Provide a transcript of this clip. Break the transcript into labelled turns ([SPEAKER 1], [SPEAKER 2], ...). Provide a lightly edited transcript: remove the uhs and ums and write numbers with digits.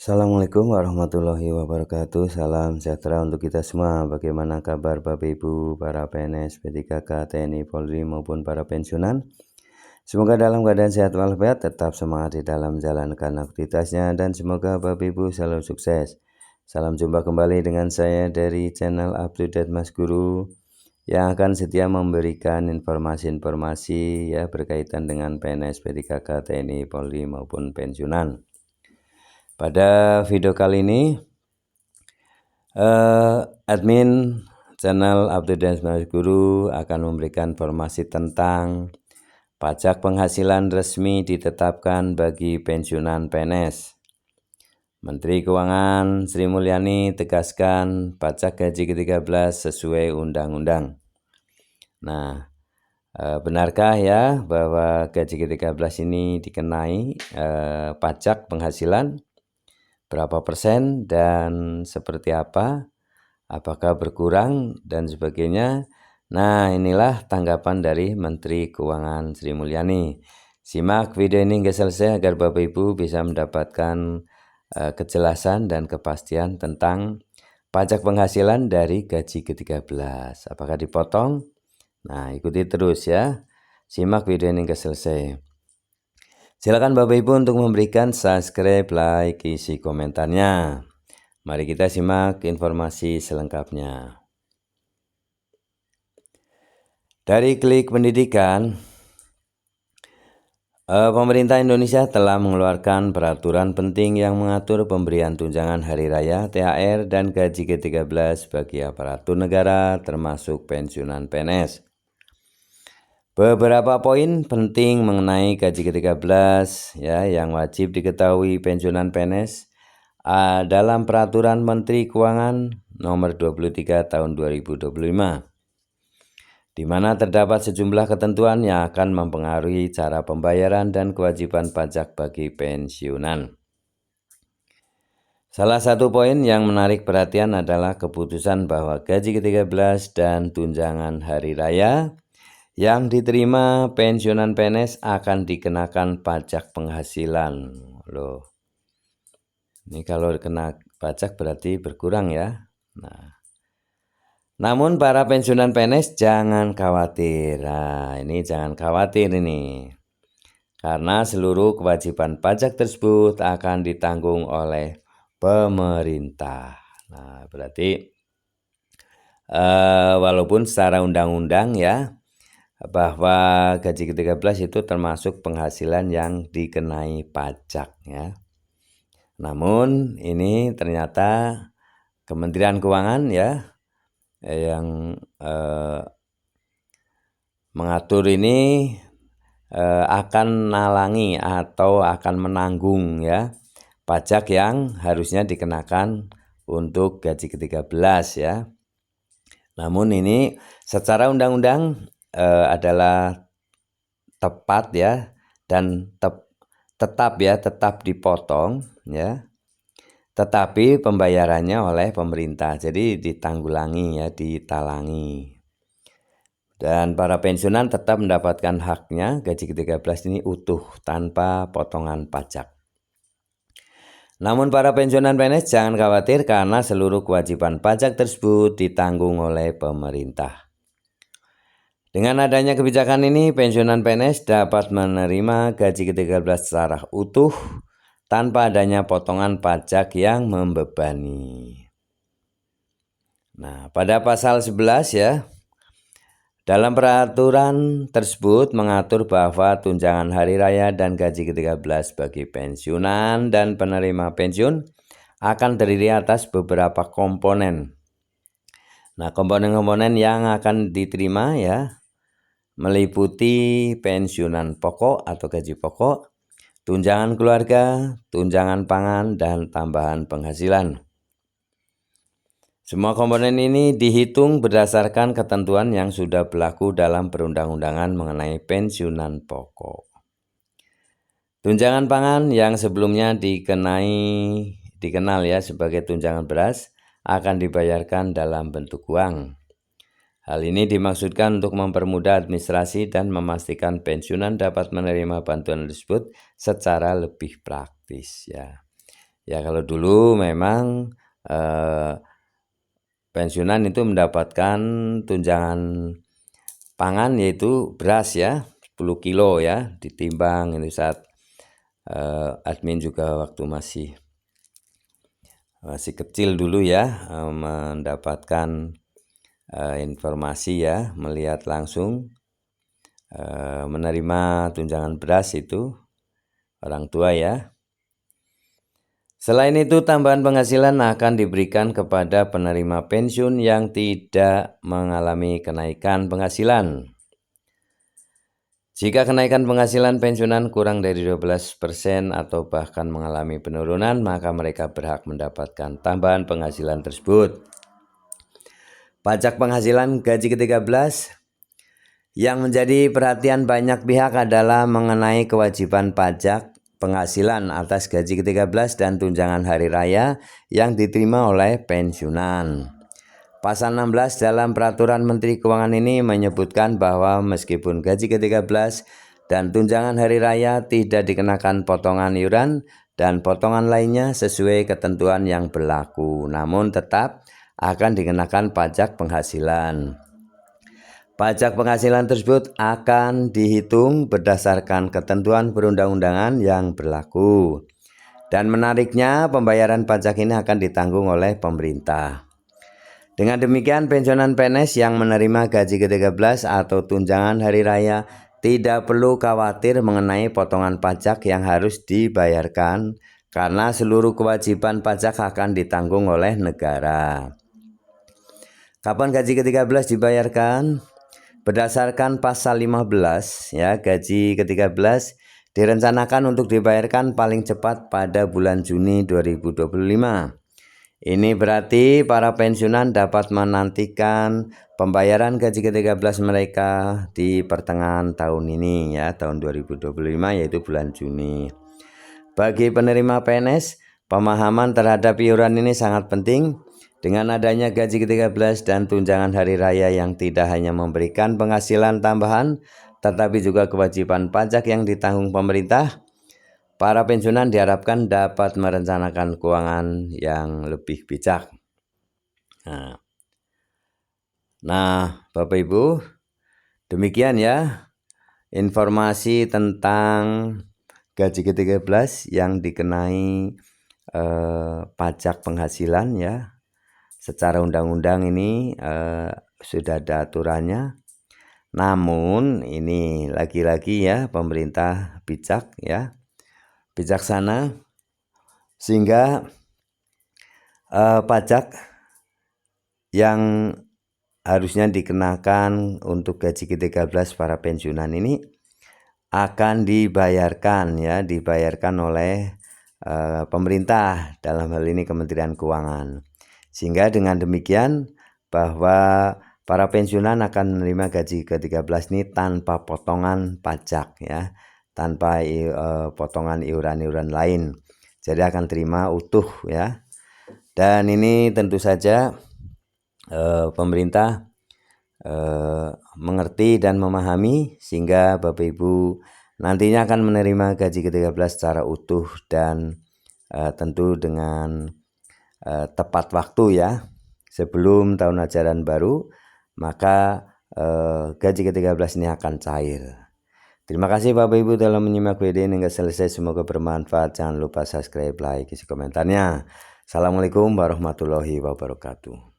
[SPEAKER 1] Assalamualaikum warahmatullahi wabarakatuh. Salam sejahtera untuk kita semua. Bagaimana kabar Bapak Ibu, para PNS, P3K, TNI, Polri maupun para pensiunan? Semoga dalam keadaan sehat walafiat, tetap semangat di dalam menjalankan aktivitasnya, dan semoga Bapak Ibu selalu sukses. Salam jumpa kembali dengan saya dari channel Up to Date Mas Guru yang akan setia memberikan informasi-informasi ya berkaitan dengan PNS, P3K, TNI, Polri maupun pensiunan. Pada video kali ini, admin channel Up to Date Mas Guru akan memberikan informasi tentang pajak penghasilan resmi ditetapkan bagi pensiunan PNS. Menteri Keuangan Sri Mulyani tegaskan pajak gaji ke-13 sesuai undang-undang. Nah, benarkah ya bahwa gaji ke-13 ini dikenai pajak penghasilan? Berapa persen dan seperti apa, apakah berkurang dan sebagainya. Nah, inilah tanggapan dari Menteri Keuangan Sri Mulyani. Simak video ini hingga selesai agar Bapak Ibu bisa mendapatkan kejelasan dan kepastian tentang pajak penghasilan dari gaji ke-13. Apakah dipotong? Nah, ikuti terus ya. Simak video ini hingga selesai. Silakan Bapak Ibu untuk memberikan subscribe, like, isi komentarnya. Mari kita simak informasi selengkapnya. Dari Klik Pendidikan, pemerintah Indonesia telah mengeluarkan peraturan penting yang mengatur pemberian tunjangan hari raya, THR, dan gaji ke-13 bagi aparatur negara termasuk pensiunan PNS. Beberapa poin penting mengenai gaji ke-13 ya yang wajib diketahui pensiunan PNS dalam Peraturan Menteri Keuangan Nomor 23 Tahun 2025, di mana terdapat sejumlah ketentuan yang akan mempengaruhi cara pembayaran dan kewajiban pajak bagi pensiunan. Salah satu poin yang menarik perhatian adalah keputusan bahwa gaji ke-13 dan tunjangan hari raya yang diterima pensiunan PNS akan dikenakan pajak penghasilan. Loh, ini kalau kena pajak berarti berkurang ya. Namun para pensiunan PNS jangan khawatir. Nah, ini jangan khawatir ini. Karena seluruh kewajiban pajak tersebut akan ditanggung oleh pemerintah. Nah, berarti walaupun secara undang-undang ya, bahwa gaji ke-13 itu termasuk penghasilan yang dikenai pajak ya. Namun ini ternyata Kementerian Keuangan ya yang mengatur ini akan nalangi atau akan menanggung ya pajak yang harusnya dikenakan untuk gaji ke-13 ya. Namun ini secara undang-undang adalah tepat ya dan tetap dipotong ya, tetapi pembayarannya oleh pemerintah, jadi ditanggulangi ya, ditalangi, dan para pensiunan tetap mendapatkan haknya gaji ke-13 ini utuh tanpa potongan pajak. Namun para pensiunan PNS jangan khawatir karena seluruh kewajiban pajak tersebut ditanggung oleh pemerintah. Dengan adanya kebijakan ini, pensiunan PNS dapat menerima gaji ke-13 secara utuh tanpa adanya potongan pajak yang membebani. Nah, pada pasal 11 ya, dalam peraturan tersebut mengatur bahwa tunjangan hari raya dan gaji ke-13 bagi pensiunan dan penerima pensiun akan terdiri atas beberapa komponen. Nah, komponen-komponen yang akan diterima ya meliputi pensiunan pokok atau gaji pokok, tunjangan keluarga, tunjangan pangan, dan tambahan penghasilan. Semua komponen ini dihitung berdasarkan ketentuan yang sudah berlaku dalam perundang-undangan mengenai pensiunan pokok. Tunjangan pangan yang sebelumnya dikenal ya sebagai tunjangan beras akan dibayarkan dalam bentuk uang. Hal ini dimaksudkan untuk mempermudah administrasi dan memastikan pensiunan dapat menerima bantuan tersebut secara lebih praktis ya. Ya kalau dulu memang pensiunan itu mendapatkan tunjangan pangan yaitu beras ya, 10 kilo ya, ditimbang ini saat admin juga waktu masih kecil dulu ya, mendapatkan informasi ya, melihat langsung menerima tunjangan beras itu orang tua ya. Selain itu, tambahan penghasilan akan diberikan kepada penerima pensiun yang tidak mengalami kenaikan penghasilan. Jika kenaikan penghasilan pensiunan kurang dari 12% atau bahkan mengalami penurunan, maka mereka berhak mendapatkan tambahan penghasilan tersebut. Pajak penghasilan gaji ke-13 yang menjadi perhatian banyak pihak adalah mengenai kewajiban pajak penghasilan atas gaji ke-13 dan tunjangan hari raya yang diterima oleh pensiunan. Pasal 16 dalam Peraturan Menteri Keuangan ini menyebutkan bahwa meskipun gaji ke-13 dan tunjangan hari raya tidak dikenakan potongan iuran dan potongan lainnya sesuai ketentuan yang berlaku, namun tetap akan dikenakan pajak penghasilan. Pajak penghasilan tersebut akan dihitung berdasarkan ketentuan perundang-undangan yang berlaku. Dan menariknya, pembayaran pajak ini akan ditanggung oleh pemerintah. Dengan demikian, pensiunan PNS yang menerima gaji ke-13 atau tunjangan hari raya tidak perlu khawatir mengenai potongan pajak yang harus dibayarkan karena seluruh kewajiban pajak akan ditanggung oleh negara. Kapan gaji ke-13 dibayarkan? Berdasarkan pasal 15 ya, gaji ke-13 direncanakan untuk dibayarkan paling cepat pada bulan Juni 2025. Ini berarti para pensiunan dapat menantikan pembayaran gaji ke-13 mereka di pertengahan tahun ini ya, tahun 2025 yaitu bulan Juni. Bagi penerima PNS, pemahaman terhadap iuran ini sangat penting. Dengan adanya gaji ke-13 dan tunjangan hari raya yang tidak hanya memberikan penghasilan tambahan, tetapi juga kewajiban pajak yang ditanggung pemerintah, para pensiunan diharapkan dapat merencanakan keuangan yang lebih bijak. Nah, Bapak Ibu, demikian ya informasi tentang gaji ke-13 yang dikenai pajak penghasilan ya. Secara undang-undang ini sudah ada aturannya. Namun ini lagi-lagi ya pemerintah bijak ya, bijaksana sehingga pajak yang harusnya dikenakan untuk gaji ke-13 para pensiunan ini akan dibayarkan ya, dibayarkan oleh pemerintah, dalam hal ini Kementerian Keuangan. Sehingga dengan demikian bahwa para pensiunan akan menerima gaji ke-13 ini tanpa potongan pajak ya, tanpa potongan iuran-iuran lain. Jadi akan terima utuh ya. Dan ini tentu saja pemerintah mengerti dan memahami sehingga Bapak Ibu nantinya akan menerima gaji ke-13 secara utuh dan tentu dengan tepat waktu ya, sebelum tahun ajaran baru, maka gaji ke-13 ini akan cair. Terima kasih Bapak Ibu telah menyimak video ini hingga selesai, semoga bermanfaat. Jangan lupa subscribe, like, isi komentarnya. Assalamualaikum warahmatullahi wabarakatuh.